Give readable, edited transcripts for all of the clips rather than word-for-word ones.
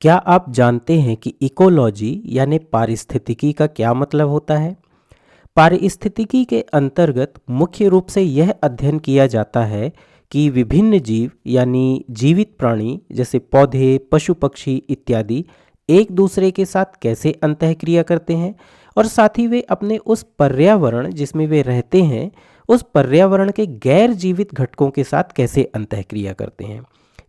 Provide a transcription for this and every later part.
क्या आप जानते हैं कि इकोलॉजी यानी पारिस्थितिकी का क्या मतलब होता है? पारिस्थितिकी के अंतर्गत मुख्य रूप से यह अध्ययन किया जाता है कि विभिन्न जीव यानी जीवित प्राणी जैसे पौधे, पशु पक्षी इत्यादि एक दूसरे के साथ कैसे अंतःक्रिया करते हैं और साथ ही वे अपने उस पर्यावरण जिसमें वे रहते हैं उस पर्यावरण के गैर जीवित घटकों के साथ कैसे अंतःक्रिया करते हैं।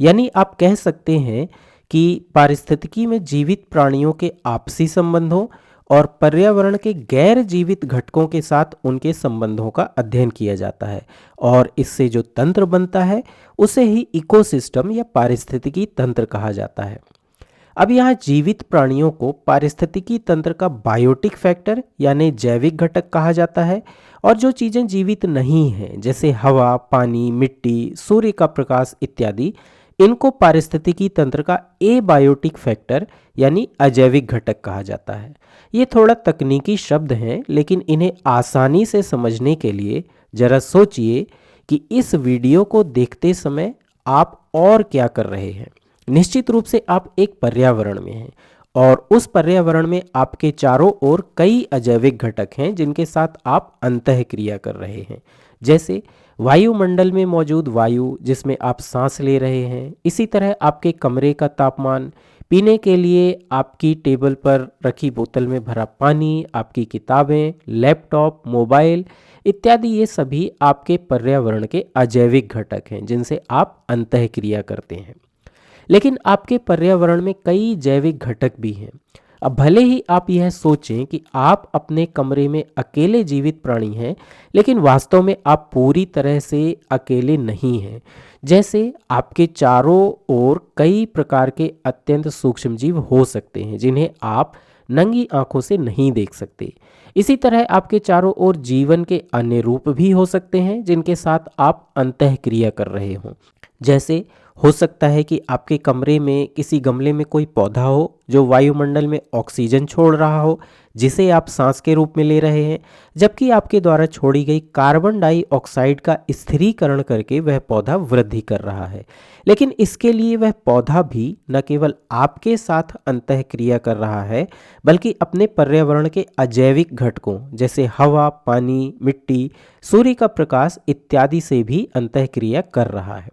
यानी आप कह सकते हैं कि पारिस्थितिकी में जीवित प्राणियों के आपसी संबंधों और पर्यावरण के गैर जीवित घटकों के साथ उनके संबंधों का अध्ययन किया जाता है और इससे जो तंत्र बनता है उसे ही इकोसिस्टम या पारिस्थितिकी तंत्र कहा जाता है। अब यहाँ जीवित प्राणियों को पारिस्थितिकी तंत्र का बायोटिक फैक्टर यानी जैविक घटक कहा जाता है और जो चीज़ें जीवित नहीं हैं जैसे हवा, पानी, मिट्टी, सूर्य का प्रकाश इत्यादि इनको पारिस्थितिकी तंत्र का एबायोटिक फैक्टर यानी अजैविक घटक कहा जाता है। ये थोड़ा तकनीकी शब्द हैं लेकिन इन्हें आसानी से समझने के लिए जरा सोचिए कि इस वीडियो को देखते समय आप और क्या कर रहे हैं। निश्चित रूप से आप एक पर्यावरण में हैं और उस पर्यावरण में आपके चारों ओर कई अजैविक घटक हैं जिनके साथ आप अंतःक्रिया कर रहे हैं। जैसे वायुमंडल में मौजूद वायु जिसमें आप सांस ले रहे हैं, इसी तरह आपके कमरे का तापमान, पीने के लिए आपकी टेबल पर रखी बोतल में भरा पानी, आपकी किताबें, लैपटॉप, मोबाइल इत्यादि ये सभी आपके पर्यावरण के अजैविक घटक हैं जिनसे आप अंतःक्रिया करते हैं। लेकिन आपके पर्यावरण में कई जैविक घटक भी हैं। अब भले ही आप यह सोचें कि आप अपने कमरे में अकेले जीवित प्राणी हैं, लेकिन वास्तव में आप पूरी तरह से अकेले नहीं हैं। जैसे आपके चारों ओर कई प्रकार के अत्यंत सूक्ष्म जीव हो सकते हैं जिन्हें आप नंगी आंखों से नहीं देख सकते। इसी तरह आपके चारों ओर जीवन के अन्य रूप भी हो सकते हैं जिनके साथ आप अंतःक्रिया कर रहे हों। जैसे हो सकता है कि आपके कमरे में किसी गमले में कोई पौधा हो जो वायुमंडल में ऑक्सीजन छोड़ रहा हो जिसे आप सांस के रूप में ले रहे हैं, जबकि आपके द्वारा छोड़ी गई कार्बन डाइऑक्साइड का स्थिरीकरण करके वह पौधा वृद्धि कर रहा है। लेकिन इसके लिए वह पौधा भी न केवल आपके साथ अंतःक्रिया कर रहा है बल्कि अपने पर्यावरण के अजैविक घटकों जैसे हवा, पानी, मिट्टी, सूर्य का प्रकाश इत्यादि से भी अंतःक्रिया कर रहा है।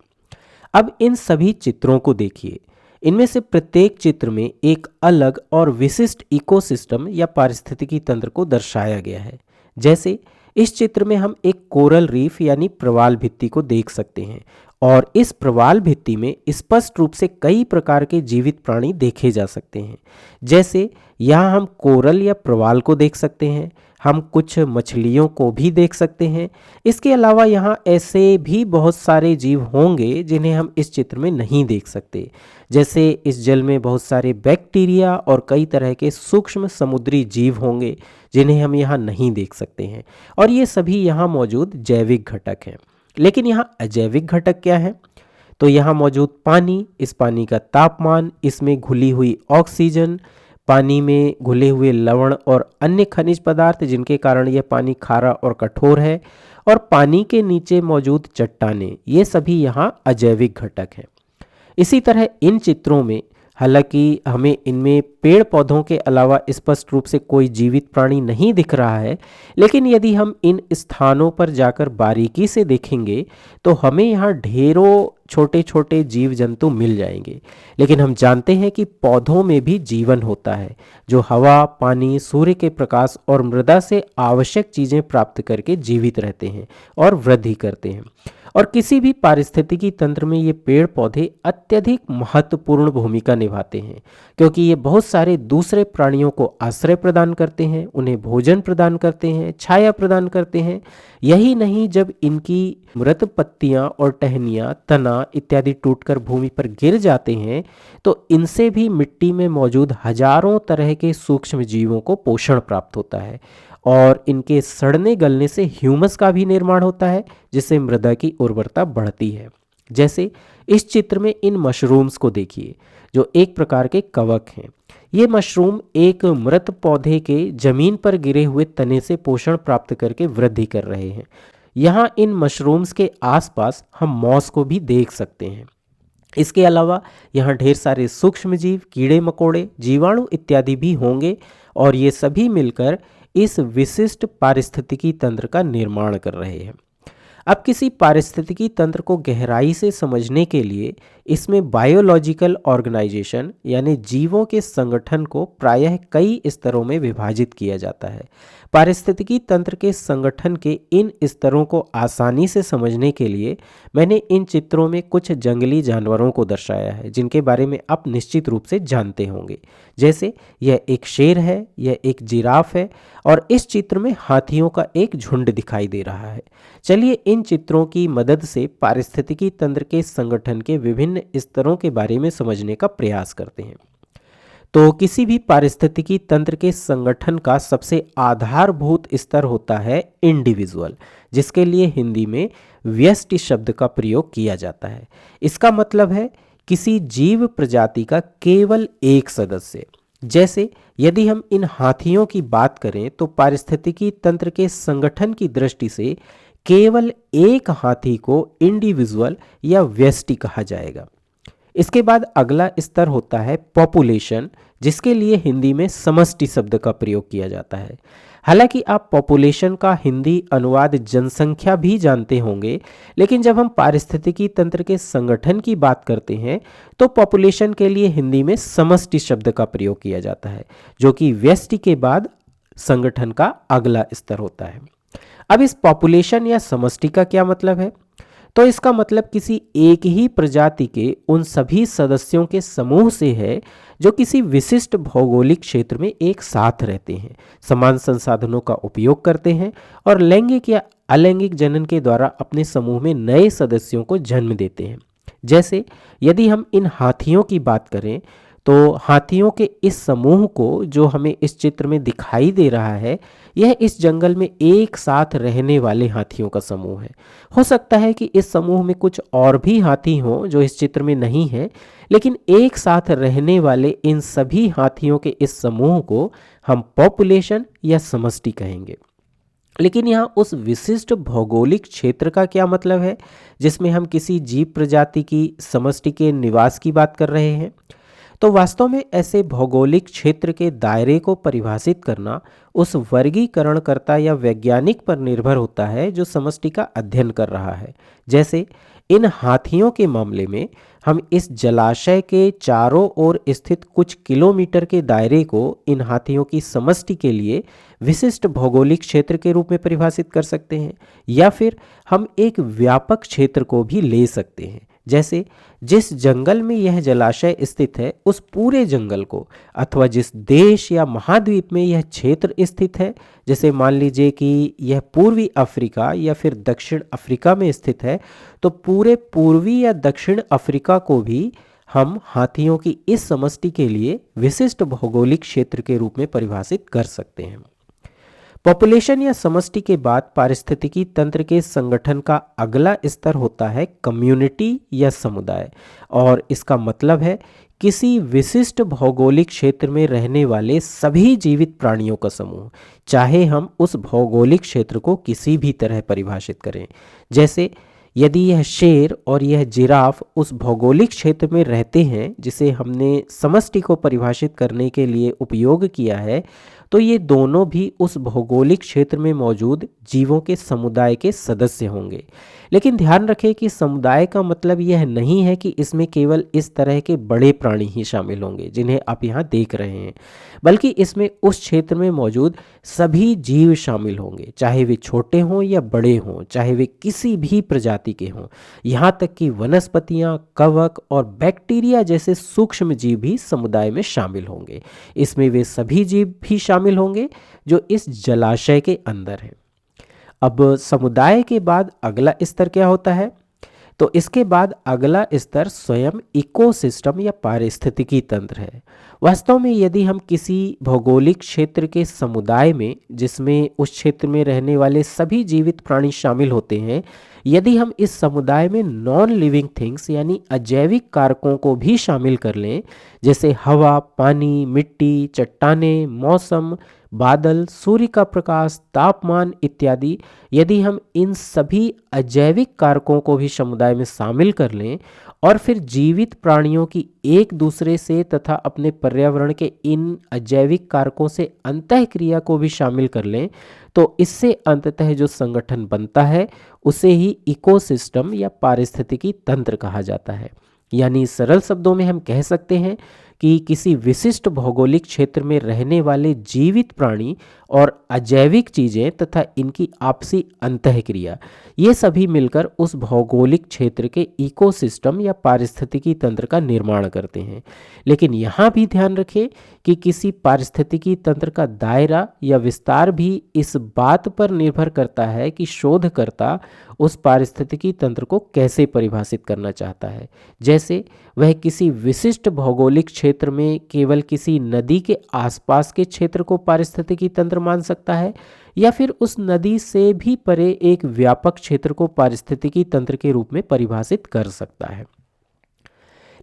अब इन सभी चित्रों को देखिए। इनमें से प्रत्येक चित्र में एक अलग और विशिष्ट इकोसिस्टम या पारिस्थितिकी तंत्र को दर्शाया गया है। जैसे इस चित्र में हम एक कोरल रीफ यानी प्रवाल भित्ति को देख सकते हैं और इस प्रवाल भित्ति में स्पष्ट रूप से कई प्रकार के जीवित प्राणी देखे जा सकते हैं। जैसे यहाँ हम कोरल या प्रवाल को देख सकते हैं, हम कुछ मछलियों को भी देख सकते हैं। इसके अलावा यहाँ ऐसे भी बहुत सारे जीव होंगे जिन्हें हम इस चित्र में नहीं देख सकते। जैसे इस जल में बहुत सारे बैक्टीरिया और कई तरह के सूक्ष्म समुद्री जीव होंगे जिन्हें हम यहाँ नहीं देख सकते हैं और ये सभी यहाँ मौजूद जैविक घटक हैं। लेकिन यहाँ अजैविक घटक क्या है? तो यहाँ मौजूद पानी, इस पानी का तापमान, इसमें घुली हुई ऑक्सीजन, पानी में घुले हुए लवण और अन्य खनिज पदार्थ जिनके कारण यह पानी खारा और कठोर है, और पानी के नीचे मौजूद चट्टानें, ये सभी यहाँ अजैविक घटक हैं। इसी तरह इन चित्रों में हालांकि हमें इनमें पेड़ पौधों के अलावा स्पष्ट रूप से कोई जीवित प्राणी नहीं दिख रहा है, लेकिन यदि हम इन स्थानों पर जाकर बारीकी से देखेंगे तो हमें यहाँ ढेरों छोटे छोटे जीव जंतु मिल जाएंगे। लेकिन हम जानते हैं कि पौधों में भी जीवन होता है जो हवा, पानी, सूर्य के प्रकाश और मृदा से आवश्यक चीज़ें प्राप्त करके जीवित रहते हैं और वृद्धि करते हैं। और किसी भी पारिस्थितिकी तंत्र में ये पेड़ पौधे अत्यधिक महत्वपूर्ण भूमिका निभाते हैं क्योंकि ये बहुत सारे दूसरे प्राणियों को आश्रय प्रदान करते हैं, उन्हें भोजन प्रदान करते हैं, छाया प्रदान करते हैं। यही नहीं, जब इनकी मृत पत्तियां और टहनियां, तना इत्यादि टूटकर भूमि पर गिर जाते हैं तो इनसे भी मिट्टी में मौजूद हजारों तरह के सूक्ष्म जीवों को पोषण प्राप्त होता है और इनके सड़ने गलने से ह्यूमस का भी निर्माण होता है जिससे मृदा की उर्वरता बढ़ती है। जैसे इस चित्र में इन मशरूम्स को देखिए जो एक प्रकार के कवक हैं। ये मशरूम एक मृत पौधे के जमीन पर गिरे हुए तने से पोषण प्राप्त करके वृद्धि कर रहे हैं। यहाँ इन मशरूम्स के आसपास हम मॉस को भी देख सकते हैं। इसके अलावा यहाँ ढेर सारे सूक्ष्म जीव, कीड़े मकोड़े, जीवाणु इत्यादि भी होंगे और ये सभी मिलकर इस विशिष्ट पारिस्थितिकी तंत्र का निर्माण कर रहे हैं। अब किसी पारिस्थितिकी तंत्र को गहराई से समझने के लिए इसमें बायोलॉजिकल ऑर्गेनाइजेशन यानी जीवों के संगठन को प्रायः कई स्तरों में विभाजित किया जाता है। पारिस्थितिकी तंत्र के संगठन के इन स्तरों को आसानी से समझने के लिए मैंने इन चित्रों में कुछ जंगली जानवरों को दर्शाया है जिनके बारे में आप निश्चित रूप से जानते होंगे। जैसे यह एक शेर है, यह एक जिराफ है और इस चित्र में हाथियों का एक झुंड दिखाई दे रहा है। चलिए इन चित्रों की मदद से पारिस्थितिकी तंत्र के संगठन के विभिन्न स्तरों के बारे में समझने का प्रयास करते हैं। तो किसी भी पारिस्थितिकी तंत्र के संगठन का सबसे आधारभूत स्तर होता है इंडिविजुअल, जिसके लिए हिंदी में व्यष्टि शब्द का प्रयोग किया जाता है। इसका मतलब है किसी जीव प्रजाति का केवल एक सदस्य। जैसे यदि हम इन हाथियों की बात करें तो पारिस्थितिकी तंत्र के संगठन की दृष्टि से केवल एक हाथी को इंडिविजुअल या व्यष्टि कहा जाएगा। इसके बाद अगला स्तर होता है पॉपुलेशन, जिसके लिए हिंदी में समष्टि शब्द का प्रयोग किया जाता है। हालांकि आप पॉपुलेशन का हिंदी अनुवाद जनसंख्या भी जानते होंगे, लेकिन जब हम पारिस्थितिकी तंत्र के संगठन की बात करते हैं तो पॉपुलेशन के लिए हिंदी में समष्टि शब्द का प्रयोग किया जाता है, जो कि व्यष्टि के बाद संगठन का अगला स्तर होता है। अब इस पॉपुलेशन या समष्टि का क्या मतलब है? तो इसका मतलब किसी एक ही प्रजाति के उन सभी सदस्यों के समूह से है जो किसी विशिष्ट भौगोलिक क्षेत्र में एक साथ रहते हैं, समान संसाधनों का उपयोग करते हैं और लैंगिक या अलैंगिक जनन के द्वारा अपने समूह में नए सदस्यों को जन्म देते हैं। जैसे यदि हम इन हाथियों की बात करें तो हाथियों के इस समूह को जो हमें इस चित्र में दिखाई दे रहा है, यह इस जंगल में एक साथ रहने वाले हाथियों का समूह है। हो सकता है कि इस समूह में कुछ और भी हाथी हों जो इस चित्र में नहीं हैं, लेकिन एक साथ रहने वाले इन सभी हाथियों के इस समूह को हम पॉपुलेशन या समष्टि कहेंगे। लेकिन यहाँ उस विशिष्ट भौगोलिक क्षेत्र का क्या मतलब है जिसमें हम किसी जीव प्रजाति की समष्टि के निवास की बात कर रहे हैं? तो वास्तव में ऐसे भौगोलिक क्षेत्र के दायरे को परिभाषित करना उस वर्गीकरणकर्ता या वैज्ञानिक पर निर्भर होता है जो समष्टि का अध्ययन कर रहा है। जैसे इन हाथियों के मामले में हम इस जलाशय के चारों ओर स्थित कुछ किलोमीटर के दायरे को इन हाथियों की समष्टि के लिए विशिष्ट भौगोलिक क्षेत्र के रूप में परिभाषित कर सकते हैं, या फिर हम एक व्यापक क्षेत्र को भी ले सकते हैं। जैसे जिस जंगल में यह जलाशय स्थित है उस पूरे जंगल को, अथवा जिस देश या महाद्वीप में यह क्षेत्र स्थित है, जैसे मान लीजिए कि यह पूर्वी अफ्रीका या फिर दक्षिण अफ्रीका में स्थित है, तो पूरे पूर्वी या दक्षिण अफ्रीका को भी हम हाथियों की इस समष्टि के लिए विशिष्ट भौगोलिक क्षेत्र के रूप में परिभाषित कर सकते हैं। पॉपुलेशन या समष्टि के बाद पारिस्थितिकी तंत्र के संगठन का अगला स्तर होता है कम्युनिटी या समुदाय, और इसका मतलब है किसी विशिष्ट भौगोलिक क्षेत्र में रहने वाले सभी जीवित प्राणियों का समूह, चाहे हम उस भौगोलिक क्षेत्र को किसी भी तरह परिभाषित करें। जैसे यदि यह शेर और यह जिराफ उस भौगोलिक क्षेत्र में रहते हैं जिसे हमने समष्टि को परिभाषित करने के लिए उपयोग किया है, तो ये दोनों भी उस भौगोलिक क्षेत्र में मौजूद जीवों के समुदाय के सदस्य होंगे। लेकिन ध्यान रखें कि समुदाय का मतलब यह नहीं है कि इसमें केवल इस तरह के बड़े प्राणी ही शामिल होंगे जिन्हें आप यहाँ देख रहे हैं, बल्कि इसमें उस क्षेत्र में मौजूद सभी जीव शामिल होंगे, चाहे वे छोटे हों या बड़े हों, चाहे वे किसी भी प्रजाति के हों। यहाँ तक कि वनस्पतियाँ, कवक और बैक्टीरिया जैसे सूक्ष्म जीव भी समुदाय में शामिल होंगे। इसमें वे सभी जीव भी शामिल होंगे जो इस जलाशय के अंदर हैं। अब समुदाय के बाद अगला स्तर क्या होता है? तो इसके बाद अगला स्तर स्वयं इकोसिस्टम या पारिस्थितिकी तंत्र है। वास्तव में यदि हम किसी भौगोलिक क्षेत्र के समुदाय में, जिसमें उस क्षेत्र में रहने वाले सभी जीवित प्राणी शामिल होते हैं, यदि हम इस समुदाय में नॉन लिविंग थिंग्स यानी अजैविक कारकों को भी शामिल कर लें, जैसे हवा, पानी, मिट्टी, चट्टानें, मौसम, बादल, सूर्य का प्रकाश, तापमान इत्यादि, यदि हम इन सभी अजैविक कारकों को भी समुदाय में शामिल कर लें और फिर जीवित प्राणियों की एक दूसरे से तथा अपने पर्यावरण के इन अजैविक कारकों से अंतःक्रिया को भी शामिल कर लें, तो इससे अंततः जो संगठन बनता है उसे ही इकोसिस्टम या पारिस्थितिकी तंत्र कहा जाता है। यानी सरल शब्दों में हम कह सकते हैं कि किसी विशिष्ट भौगोलिक क्षेत्र में रहने वाले जीवित प्राणी और अजैविक चीज़ें तथा इनकी आपसी अंतःक्रिया, ये सभी मिलकर उस भौगोलिक क्षेत्र के इकोसिस्टम या पारिस्थितिकी तंत्र का निर्माण करते हैं। लेकिन यहाँ भी ध्यान रखें कि किसी पारिस्थितिकी तंत्र का दायरा या विस्तार भी इस बात पर निर्भर करता है कि शोधकर्ता उस पारिस्थितिकी तंत्र को कैसे परिभाषित करना चाहता है। जैसे वह किसी विशिष्ट भौगोलिक क्षेत्र में केवल किसी नदी के आसपास के क्षेत्र को पारिस्थितिकी तंत्र मान सकता है, या फिर उस नदी से भी परे एक व्यापक क्षेत्र को पारिस्थितिकी तंत्र के रूप में परिभाषित कर सकता है।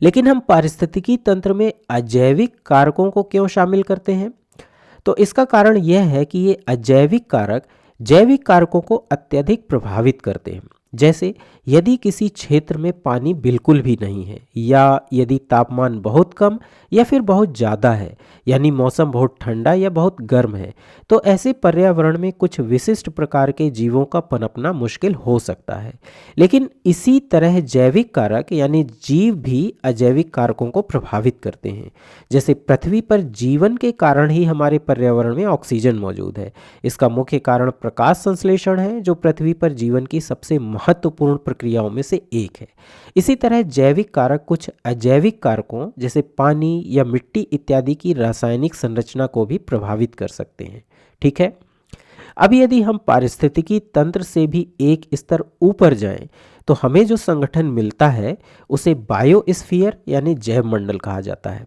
लेकिन हम पारिस्थितिकी तंत्र में अजैविक कारकों को क्यों शामिल करते हैं? तो इसका कारण यह है कि ये अजैविक कारक जैविक कारकों को अत्यधिक प्रभावित करते हैं। जैसे यदि किसी क्षेत्र में पानी बिल्कुल भी नहीं है, या यदि तापमान बहुत कम या फिर बहुत ज़्यादा है, यानी मौसम बहुत ठंडा या बहुत गर्म है, तो ऐसे पर्यावरण में कुछ विशिष्ट प्रकार के जीवों का पनपना मुश्किल हो सकता है। लेकिन इसी तरह जैविक कारक यानी जीव भी अजैविक कारकों को प्रभावित करते हैं। जैसे पृथ्वी पर जीवन के कारण ही हमारे पर्यावरण में ऑक्सीजन मौजूद है। इसका मुख्य कारण प्रकाश संश्लेषण है, जो पृथ्वी पर जीवन की सबसे महत्वपूर्ण प्रक्रियाओं में से एक है। इसी तरह जैविक कारक कुछ अजैविक कारकों जैसे पानी या मिट्टी इत्यादि की रासायनिक संरचना को भी प्रभावित कर सकते हैं। ठीक है, अब यदि हम पारिस्थितिकी तंत्र से भी एक स्तर ऊपर जाएं, तो हमें जो संगठन मिलता है उसे बायोस्फीयर यानी जैव मंडल कहा जाता है।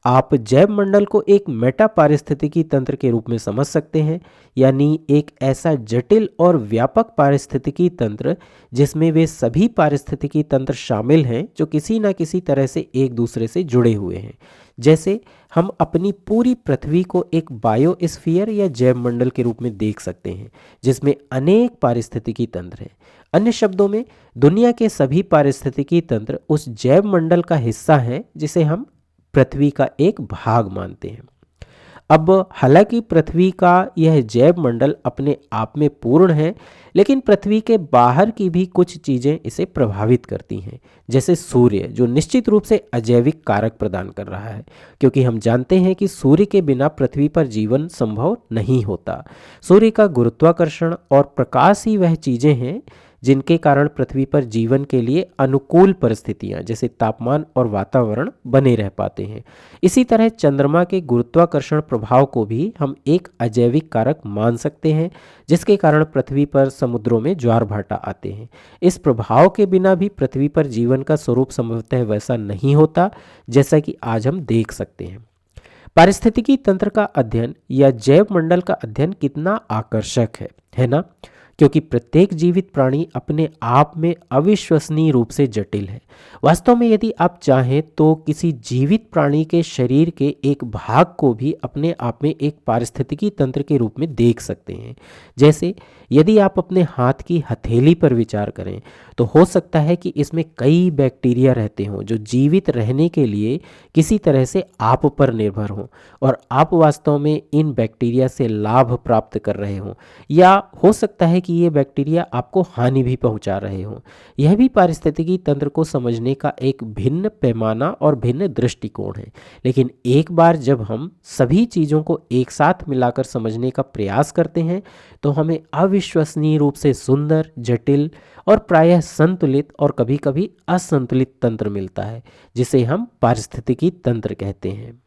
आप जैव मंडल को एक मेटा पारिस्थितिकी तंत्र के रूप में समझ सकते हैं, यानी एक ऐसा जटिल और व्यापक पारिस्थितिकी तंत्र जिसमें वे सभी पारिस्थितिकी तंत्र शामिल हैं जो किसी न किसी तरह से एक दूसरे से जुड़े हुए हैं। जैसे हम अपनी पूरी पृथ्वी को एक बायोस्फीयर या जैव मंडल के रूप में देख सकते हैं जिसमें अनेक पारिस्थितिकी तंत्र हैं। अन्य शब्दों में दुनिया के सभी पारिस्थितिकी तंत्र उस जैव मंडल का हिस्सा हैं जिसे हम पृथ्वी का एक भाग मानते हैं। अब हालांकि पृथ्वी का यह जैव मंडल अपने आप में पूर्ण है, लेकिन पृथ्वी के बाहर की भी कुछ चीज़ें इसे प्रभावित करती हैं। जैसे सूर्य, जो निश्चित रूप से अजैविक कारक प्रदान कर रहा है, क्योंकि हम जानते हैं कि सूर्य के बिना पृथ्वी पर जीवन संभव नहीं होता। सूर्य का गुरुत्वाकर्षण और प्रकाश ही वह चीज़ें हैं जिनके कारण पृथ्वी पर जीवन के लिए अनुकूल परिस्थितियां जैसे तापमान और वातावरण बने रह पाते हैं। इसी तरह चंद्रमा के गुरुत्वाकर्षण प्रभाव को भी हम एक अजैविक कारक मान सकते हैं, जिसके कारण पृथ्वी पर समुद्रों में ज्वार भाटा आते हैं। इस प्रभाव के बिना भी पृथ्वी पर जीवन का स्वरूप संभवतः वैसा नहीं होता जैसा कि आज हम देख सकते हैं। पारिस्थितिकी तंत्र का अध्ययन या जैव मंडल का अध्ययन कितना आकर्षक है ना? क्योंकि प्रत्येक जीवित प्राणी अपने आप में अविश्वसनीय रूप से जटिल है। वास्तव में यदि आप चाहें तो किसी जीवित प्राणी के शरीर के एक भाग को भी अपने आप में एक पारिस्थितिकी तंत्र के रूप में देख सकते हैं। जैसे यदि आप अपने हाथ की हथेली पर विचार करें तो हो सकता है कि इसमें कई बैक्टीरिया रहते हों जो जीवित रहने के लिए किसी तरह से आप पर निर्भर हों, और आप वास्तव में इन बैक्टीरिया से लाभ प्राप्त कर रहे हों, या हो सकता है कि ये बैक्टीरिया आपको हानि भी पहुंचा रहे हों। यह भी पारिस्थितिकी तंत्र को समझने का एक भिन्न पैमाना और भिन्न दृष्टिकोण है। लेकिन एक बार जब हम सभी चीज़ों को एक साथ मिलाकर समझने का प्रयास करते हैं तो हमें अविश्वसनीय रूप से सुंदर, जटिल और प्रायः संतुलित और कभी-कभी असंतुलित तंत्र मिलता है, जिसे हम पारिस्थितिकी तंत्र कहते हैं।